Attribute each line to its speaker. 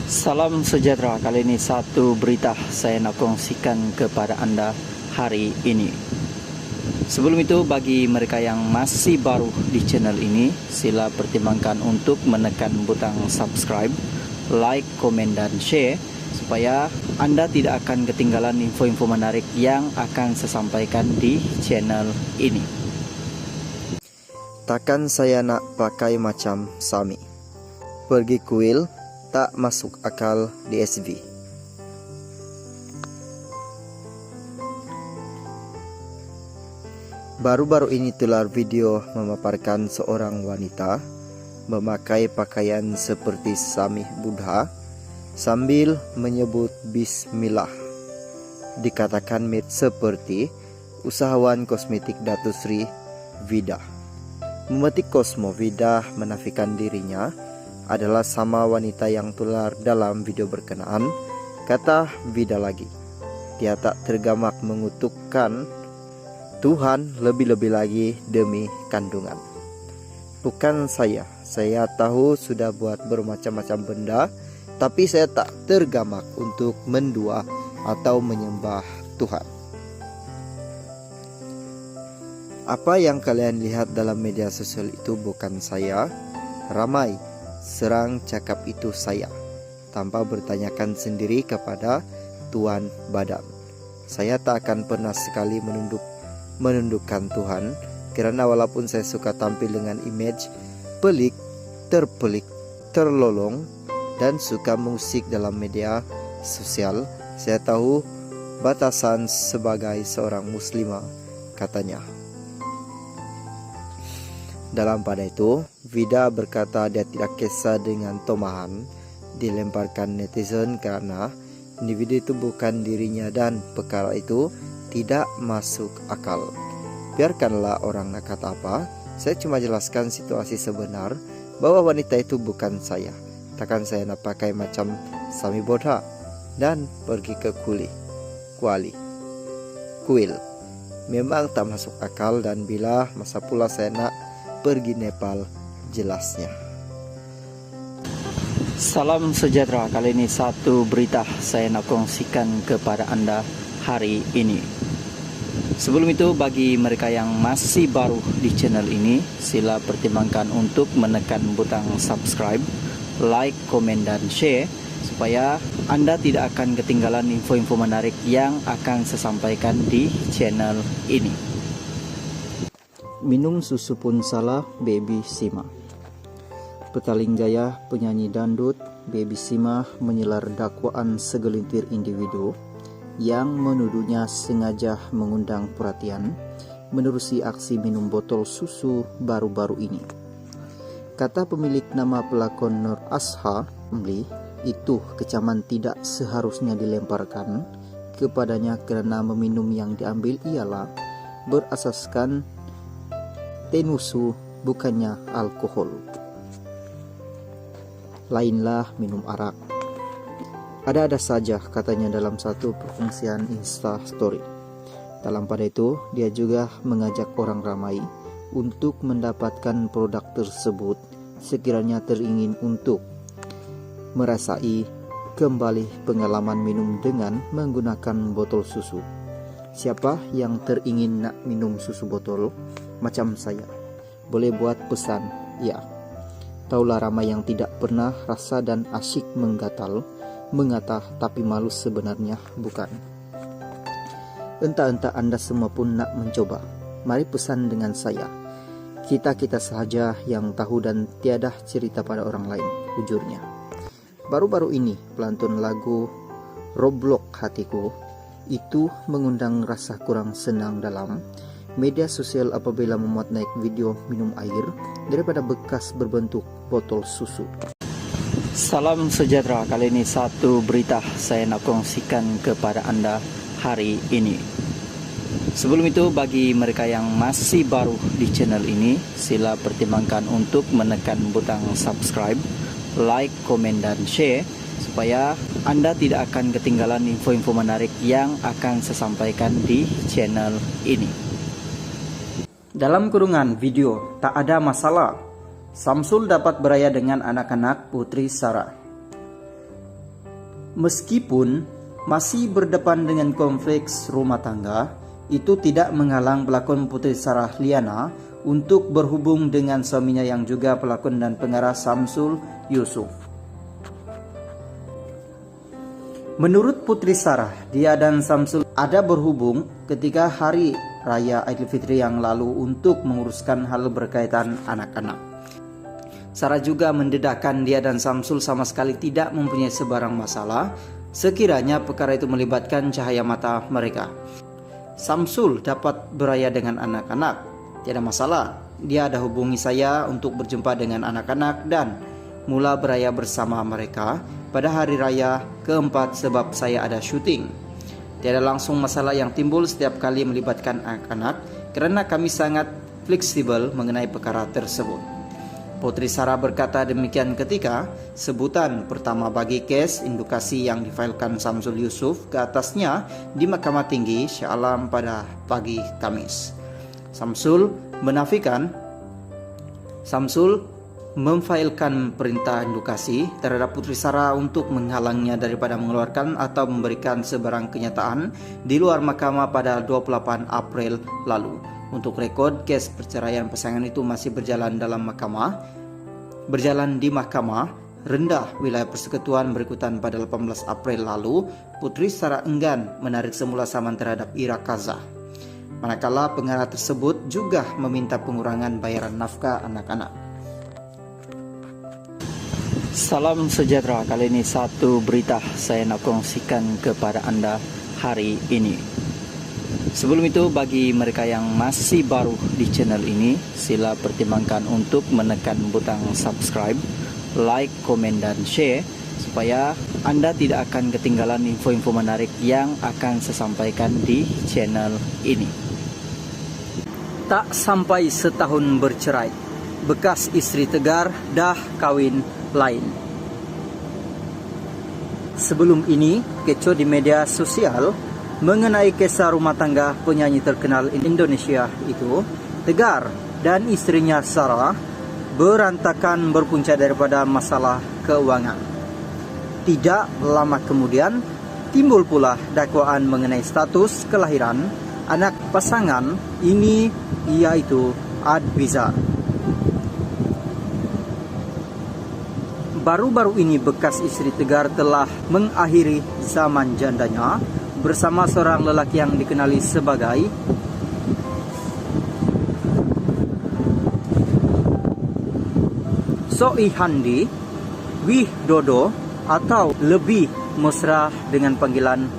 Speaker 1: Salam sejahtera, kali ini satu berita saya nak kongsikan kepada anda hari ini. Sebelum itu, bagi mereka yang masih baru di channel ini, sila pertimbangkan untuk menekan butang subscribe, like, komen dan share supaya anda tidak akan ketinggalan info-info menarik yang akan saya sampaikan di channel ini.
Speaker 2: Takkan saya nak pakai macam Sami. Pergi kuil tak masuk akal di SV. Baru-baru ini telar video memaparkan seorang wanita memakai pakaian seperti Sami Buddha sambil menyebut Bismillah. Dikatakan mirip seperti usahawan kosmetik Datuk Sri Vida. Memetik Kosmo, Vida menafikan dirinya adalah sama wanita yang tular dalam video berkenaan. Kata Vida lagi, dia tak tergamak mengutukkan Tuhan, lebih-lebih lagi demi kandungan. Bukan saya tahu sudah buat bermacam-macam benda, tapi saya tak tergamak untuk mendua atau menyembah Tuhan. Apa yang kalian lihat dalam media sosial itu bukan saya. Ramai serang cakap itu saya, tanpa bertanyakan sendiri kepada Tuan Badan. Saya tak akan pernah sekali menundukkan Tuhan, kerana walaupun saya suka tampil dengan image pelik, terlolong dan suka musik dalam media sosial, saya tahu batasan sebagai seorang muslimah, katanya. Dalam pada itu, Vida berkata dia tidak kisah dengan tomahan dilemparkan netizen karena individu itu bukan dirinya dan perkara itu tidak masuk akal. Biarkanlah orang nak kata apa, saya cuma jelaskan situasi sebenar bahwa wanita itu bukan saya. Takkan saya nak pakai macam Sami Buddha dan pergi ke kuil. Memang tak masuk akal, dan bila masa pula saya nak pergi Nepal, jelasnya.
Speaker 1: Salam sejahtera, kali ini satu berita saya nak kongsikan kepada anda hari ini. Sebelum itu, bagi mereka yang masih baru di channel ini, sila pertimbangkan untuk menekan butang subscribe, like, komen dan share supaya anda tidak akan ketinggalan info-info menarik yang akan saya sampaikan di channel ini. Minum susu pun salah, Baby Sima. Petaling gaya penyanyi dangdut Baby Sima menyelar dakwaan segelintir individu yang menuduhnya sengaja mengundang perhatian menerusi aksi minum botol susu baru-baru ini. Kata pemilik nama pelakon Nur Asha Mli, itu kecaman tidak seharusnya dilemparkan kepadanya kerana meminum yang diambil ialah berasaskan tenusu, bukannya alkohol. Lainlah minum arak. Ada-ada saja, katanya dalam satu perkongsian Insta Story. Dalam pada itu, dia juga mengajak orang ramai untuk mendapatkan produk tersebut sekiranya teringin untuk merasai kembali pengalaman minum dengan menggunakan botol susu. Siapa yang teringin nak minum susu botol macam saya, boleh buat pesan, ya. Taulah ramai yang tidak pernah rasa dan asyik menggatal, mengatah tapi malu sebenarnya, bukan? Entah-entah anda semua pun nak mencoba. Mari pesan dengan saya. Kita sahaja yang tahu dan tiada cerita pada orang lain, ujurnya. Baru-baru ini pelantun lagu Roblox Hatiku itu mengundang rasa kurang senang dalam media sosial apabila memuat naik video minum air daripada bekas berbentuk botol susu. Salam sejahtera, kali ini satu berita saya nak kongsikan kepada anda hari ini. Sebelum itu, bagi mereka yang masih baru di channel ini, sila pertimbangkan untuk menekan butang subscribe, like, komen dan share supaya anda tidak akan ketinggalan info-info menarik yang akan saya sampaikan di channel ini. Dalam kurungan video, tak ada masalah. Samsul dapat beraya dengan anak-anak Putri Sarah. Meskipun masih berdepan dengan konflik rumah tangga, itu tidak menghalang pelakon Putri Sarah Liana untuk berhubung dengan suaminya yang juga pelakon dan pengarah Samsul Yusuf. Menurut Putri Sarah, dia dan Samsul ada berhubung ketika hari raya Idul Fitri yang lalu untuk menguruskan hal berkaitan anak-anak. Sarah juga mendedahkan dia dan Samsul sama sekali tidak mempunyai sebarang masalah sekiranya perkara itu melibatkan cahaya mata mereka. Samsul dapat beraya dengan anak-anak, tiada masalah. Dia ada hubungi saya untuk berjumpa dengan anak-anak dan mula beraya bersama mereka pada hari raya keempat sebab saya ada syuting. Tiada langsung masalah yang timbul setiap kali melibatkan anak-anak kerana kami sangat fleksibel mengenai perkara tersebut. Putri Sarah berkata demikian ketika sebutan pertama bagi kes indukasi yang difailkan Samsul Yusuf ke atasnya di Mahkamah Tinggi Shah Alam pada pagi Kamis. Samsul memfailkan perintah indukasi terhadap Putri Sarah untuk menghalangnya daripada mengeluarkan atau memberikan sebarang kenyataan di luar mahkamah pada 28 April lalu. Untuk rekod, kes perceraian pasangan itu masih berjalan di mahkamah rendah wilayah persekutuan berikutan pada 18 April lalu. Putri Sarah enggan menarik semula saman terhadap Ira Kaza, manakala pengarah tersebut juga meminta pengurangan bayaran nafkah anak-anak. Salam sejahtera, kali ini satu berita saya nak kongsikan kepada Anda hari ini. Sebelum itu, bagi mereka yang masih baru di channel ini, sila pertimbangkan untuk menekan butang subscribe, like, komen, dan share supaya Anda tidak akan ketinggalan info-info menarik yang akan saya sampaikan di channel ini. Tak sampai setahun bercerai, bekas istri Tegar dah kawin lain. Sebelum ini, kecoh di media sosial mengenai kisah rumah tangga penyanyi terkenal Indonesia itu, Tegar dan istrinya Sarah berantakan berpunca daripada masalah keuangan. Tidak lama kemudian, timbul pula dakwaan mengenai status kelahiran anak pasangan ini, yaitu Adviza. Baru-baru ini bekas istri Tegar telah mengakhiri zaman jandanya bersama seorang lelaki yang dikenali sebagai Soihandi Widodo atau lebih mesra dengan panggilan